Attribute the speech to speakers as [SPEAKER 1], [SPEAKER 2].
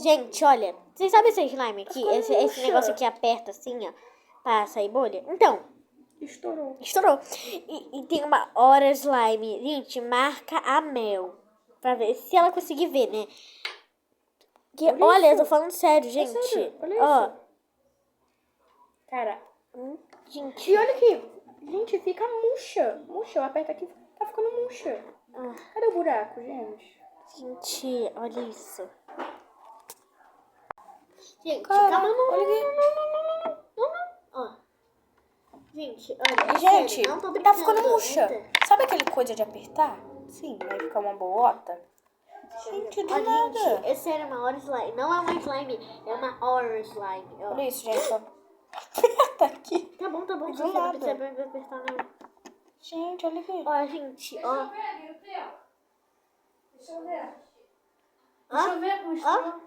[SPEAKER 1] Gente, olha. Vocês sabem esse slime aqui? Esse negócio aqui aperta assim, ó. Pra sair bolha? Então.
[SPEAKER 2] Estourou.
[SPEAKER 1] E tem uma hora slime. Gente, marca a Mel. Pra ver se ela conseguir ver, né? Que, olha, eu tô falando sério, gente.
[SPEAKER 2] Sério, olha
[SPEAKER 1] Ó.
[SPEAKER 2] isso. Cara.
[SPEAKER 1] Gente.
[SPEAKER 2] E olha aqui. Gente, fica murcha. Murcha, eu aperto aqui, tá ficando murcha. Cadê o buraco, gente?
[SPEAKER 1] Gente, olha isso. Gente,
[SPEAKER 2] Cara,
[SPEAKER 1] calma,
[SPEAKER 2] olha aqui.
[SPEAKER 1] não. Ó. Gente, olha,
[SPEAKER 2] Gente,
[SPEAKER 1] sério, não tô
[SPEAKER 2] tá
[SPEAKER 1] brincando.
[SPEAKER 2] ficando murcha.
[SPEAKER 1] Eita.
[SPEAKER 2] Sabe aquele coisa de apertar? Sim, vai ficar uma bolota. Gente, do
[SPEAKER 1] Olha,
[SPEAKER 2] nada.
[SPEAKER 1] gente, é sério, uma hora slime. Não é uma slime, é uma hora slime. Ó.
[SPEAKER 2] Olha isso, gente, ó. Aperta aqui.
[SPEAKER 1] Tá bom.
[SPEAKER 2] Do
[SPEAKER 1] Você não
[SPEAKER 2] nada.
[SPEAKER 1] precisa apertar, não.
[SPEAKER 2] Gente, olha aqui.
[SPEAKER 1] Ó, gente, ó.
[SPEAKER 3] Deixa eu ver.
[SPEAKER 1] Ó,
[SPEAKER 3] Deixa eu ver como
[SPEAKER 1] ó.
[SPEAKER 3] estou.